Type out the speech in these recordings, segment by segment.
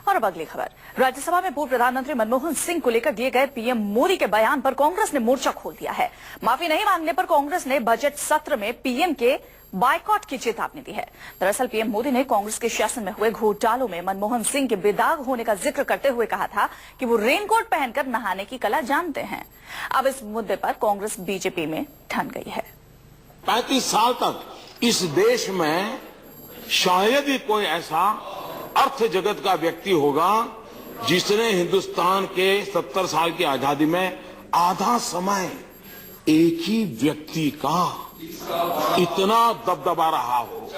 और अब अगली खबर। राज्यसभा में पूर्व प्रधानमंत्री मनमोहन सिंह को लेकर दिए गए पीएम मोदी के बयान पर कांग्रेस ने मोर्चा खोल दिया है। माफी नहीं मांगने पर कांग्रेस ने बजट सत्र में पीएम के बायकॉट की चेतावनी दी है। दरअसल पीएम मोदी ने कांग्रेस के शासन में हुए घोटालों में मनमोहन सिंह के बेदाग होने का जिक्र करते हुए कहा था कि वो रेनकोट पहनकर नहाने की कला जानते हैं। अब इस मुद्दे पर कांग्रेस बीजेपी में ठन गई है। 35 साल तक इस देश में शायद ही कोई ऐसा अर्थ जगत का व्यक्ति होगा जिसने हिंदुस्तान के 70 साल की आजादी में आधा समय एक ही व्यक्ति का इतना दबदबा रहा हो।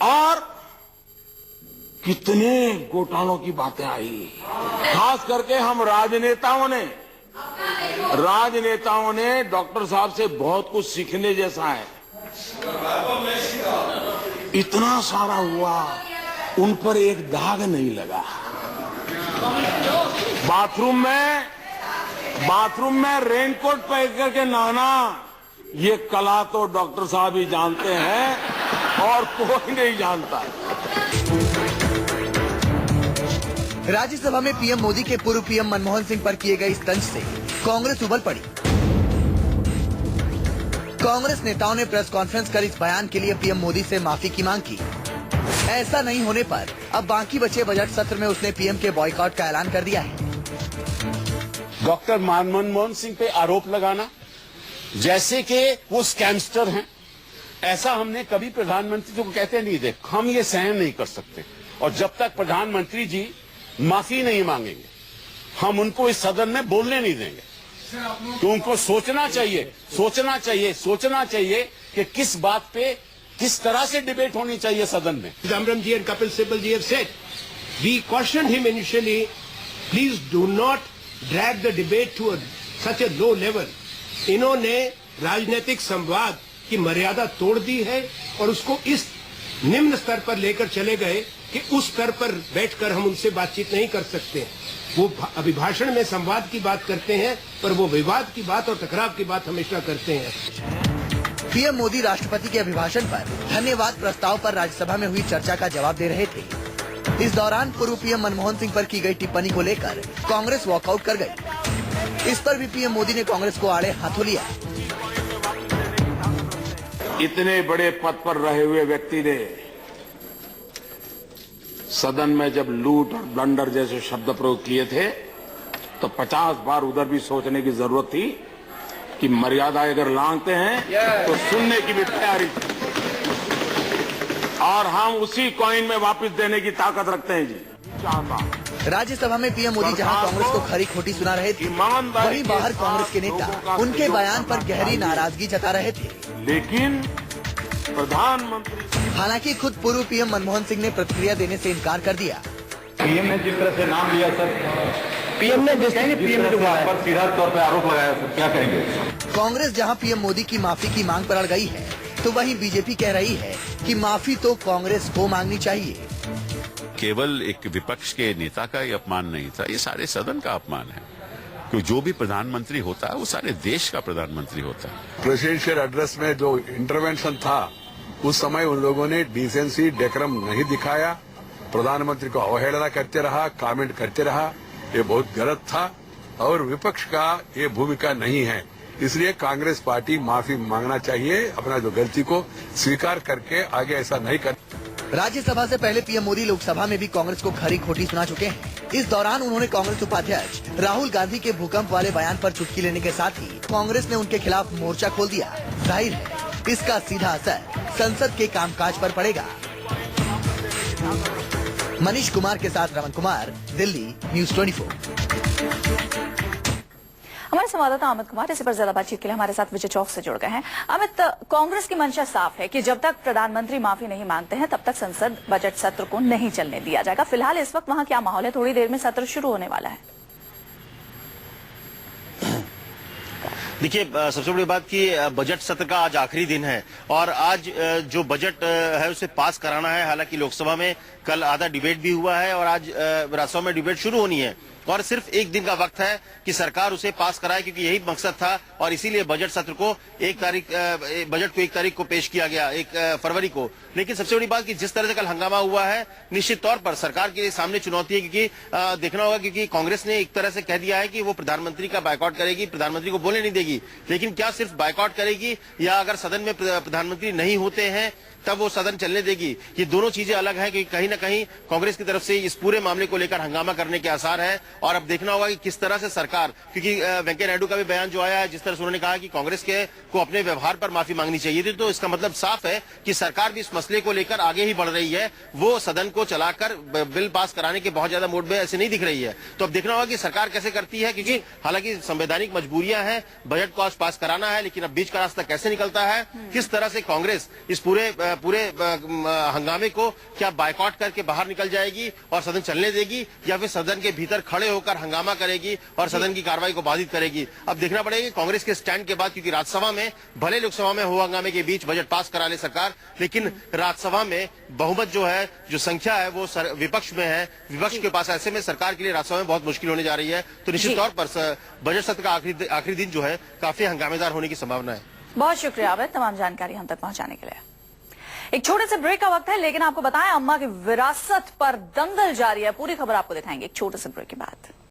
और कितने घोटालों की बातें आई, खास करके हम राजनेताओं ने डॉक्टर साहब से बहुत कुछ सीखने जैसा है। इतना सारा हुआ, उन पर एक दाग नहीं लगा। बाथरूम में रेनकोट पहन करके नहाना, ये कला तो डॉक्टर साहब ही जानते हैं और कोई नहीं जानता। राज्यसभा में पीएम मोदी के पूर्व पीएम मनमोहन सिंह पर किए गए इस तंज से कांग्रेस उबल पड़ी। कांग्रेस नेताओं ने प्रेस कॉन्फ्रेंस कर इस बयान के लिए पीएम मोदी से माफी की मांग की। ऐसा नहीं होने पर अब बाकी बचे बजट सत्र में उसने पीएम के बॉयकॉट का ऐलान कर दिया है। डॉक्टर मनमोहन सिंह पे आरोप लगाना जैसे कि वो स्कैमस्टर हैं, ऐसा हमने कभी प्रधानमंत्री जी को कहते नहीं देख। हम ये सहन नहीं कर सकते और जब तक प्रधानमंत्री जी माफी नहीं मांगेंगे हम उनको इस सदन में बोलने नहीं देंगे। तो उनको सोचना चाहिए कि किस बात पे किस तरह से डिबेट होनी चाहिए सदन में। चिदम्बरम जी and Kapil Sibal ji have said, we cautioned him initially, please do not drag the debate to such a low level. इन्होंने राजनीतिक संवाद की मर्यादा तोड़ दी है और उसको इस निम्न स्तर पर लेकर चले गए कि उस स्तर पर बैठकर हम उनसे बातचीत नहीं कर सकते। वो अभिभाषण में संवाद की बात करते हैं पर वो विवाद की बात और टकराव की बात हमेशा करते हैं। पीएम मोदी राष्ट्रपति के अभिभाषण पर धन्यवाद प्रस्ताव पर राज्यसभा में हुई चर्चा का जवाब दे रहे थे। इस दौरान पूर्व पीएम मनमोहन सिंह पर की गई टिप्पणी को लेकर कांग्रेस वॉकआउट कर गई। इस पर भी पीएम मोदी ने कांग्रेस को आड़े हाथों लिया। इतने बड़े पद पर रहे हुए व्यक्ति ने सदन में जब लूट और ब्लंडर जैसे शब्द प्रयोग किए थे तो 50 बार उधर भी सोचने की जरूरत थी कि मर्यादा अगर लांघते हैं तो सुनने की भी तैयारी थी। और हम उसी कॉइन में वापस देने की ताकत रखते हैं जी। राज्यसभा में पीएम मोदी जहां कांग्रेस को खरी खोटी सुना रहे थे, वहीं बाहर कांग्रेस के नेता उनके बयान पर गहरी नाराजगी जता रहे थे। लेकिन प्रधानमंत्री हालांकि खुद पूर्व पीएम मनमोहन सिंह ने प्रतिक्रिया देने से इनकार कर दिया। पीएम ने जिस तरह से नाम लिया सर, पीएम ने जिस पीएम पर सीधा तौर पर आरोप लगाया सर, क्या कहेंगे? कांग्रेस जहां पीएम मोदी की माफी की मांग पर अड़ गई है तो वहीं बीजेपी कह रही है कि माफी तो कांग्रेस को मांगनी चाहिए। केवल एक विपक्ष के नेता का ये अपमान नहीं था, ये सारे सदन का अपमान है। क्योंकि जो भी प्रधानमंत्री होता है वो सारे देश का प्रधानमंत्री होता है। प्रेसिडेंशियल एड्रेस में जो इंटरवेंशन था उस समय उन लोगों ने डिसेंसी डेकोरम नहीं दिखाया, प्रधानमंत्री को अवहेलना करते रहा, कमेंट करते रहा। ये बहुत गलत था और विपक्ष का ये भूमिका नहीं है। इसलिए कांग्रेस पार्टी माफी मांगना चाहिए, अपना जो गलती को स्वीकार करके आगे ऐसा नहीं कर। राज्यसभा से पहले पीएम मोदी लोकसभा में भी कांग्रेस को खरी खोटी सुना चुके हैं। इस दौरान उन्होंने कांग्रेस उपाध्यक्ष राहुल गांधी के भूकंप वाले बयान पर चुटकी लेने के साथ ही कांग्रेस ने उनके खिलाफ मोर्चा खोल दिया। जाहिर है इसका सीधा असर संसद के कामकाज पर पड़ेगा। मनीष कुमार के साथ रमन कुमार, दिल्ली, न्यूज़ 24। हमारे संवाददाता अमित कुमार इसी पर ज्यादा बातचीत के लिए हमारे साथ विजय चौक से जुड़ गए हैं। अमित, कांग्रेस की मंशा साफ है कि जब तक प्रधानमंत्री माफी नहीं मांगते हैं तब तक संसद बजट सत्र को नहीं चलने दिया जाएगा। फिलहाल इस वक्त वहां क्या माहौल है? थोड़ी देर में सत्र शुरू होने वाला है। देखिए, सबसे बड़ी बात कि बजट सत्र का आज आखिरी दिन है और आज जो बजट है उसे पास कराना है। हालांकि लोकसभा में कल आधा डिबेट भी हुआ है और आज राज्यसभा में डिबेट शुरू होनी है। और सिर्फ एक दिन का वक्त है कि सरकार उसे पास कराए, क्योंकि यही मकसद था और इसीलिए बजट सत्र को बजट को 1 तारीख को पेश किया गया, 1 फरवरी को। लेकिन सबसे बड़ी बात कि जिस तरह से कल हंगामा हुआ है, निश्चित तौर पर सरकार के सामने चुनौती है, क्योंकि देखना होगा, क्योंकि कांग्रेस ने एक तरह से कह दिया है कि वो प्रधानमंत्री का बायकॉट करेगी, प्रधानमंत्री को बोलने नहीं देगी। लेकिन क्या सिर्फ बायकॉट करेगी या अगर सदन में प्रधानमंत्री नहीं होते हैं तब वो सदन चलने देगी? ये दोनों चीजें अलग हैं, क्योंकि कहीं ना कहीं कांग्रेस की तरफ से इस पूरे मामले को लेकर हंगामा करने के आसार है। और अब देखना होगा कि किस तरह से सरकार, क्योंकि वेंकैया नायडू का भी बयान जो आया है, जिस तरह से उन्होंने कहा कि कांग्रेस को अपने व्यवहार पर माफी मांगनी चाहिए थी, तो इसका मतलब साफ है कि सरकार भी इस मसले को लेकर आगे ही बढ़ रही है। वो सदन को चलाकर बिल पास कराने के बहुत ज्यादा मूड में ऐसे नहीं दिख रही है। तो अब देखना होगा कि सरकार कैसे करती है, क्योंकि हालांकि संवैधानिक मजबूरियां हैं, बजट को आज पास कराना है, लेकिन अब बीच का रास्ता कैसे निकलता है, किस तरह से कांग्रेस इस पूरे हंगामे को क्या बायकॉट करके बाहर निकल जाएगी और सदन चलने देगी, या फिर सदन के भीतर खड़े होकर हंगामा करेगी और सदन की कार्रवाई को बाधित करेगी? अब देखना पड़ेगा कांग्रेस के स्टैंड के बाद, क्योंकि राज्यसभा में भले लोकसभा में हो हंगामे के बीच बजट पास करा ले सरकार, लेकिन राज्यसभा में बहुमत जो है, जो संख्या है, वो विपक्ष में है। विपक्ष के पास ऐसे में सरकार के लिए राज्यसभा में बहुत मुश्किल होने जा रही है। तो निश्चित तौर पर बजट सत्र का आखिरी दिन जो है काफी हंगामेदार होने की संभावना है। बहुत शुक्रिया आबिद, तमाम जानकारी हम तक पहुंचाने के लिए। एक छोटे से ब्रेक का वक्त है, लेकिन आपको बताएं, अम्मा की विरासत पर दंगल जारी है। पूरी खबर आपको दिखाएंगे एक छोटे से ब्रेक के बाद।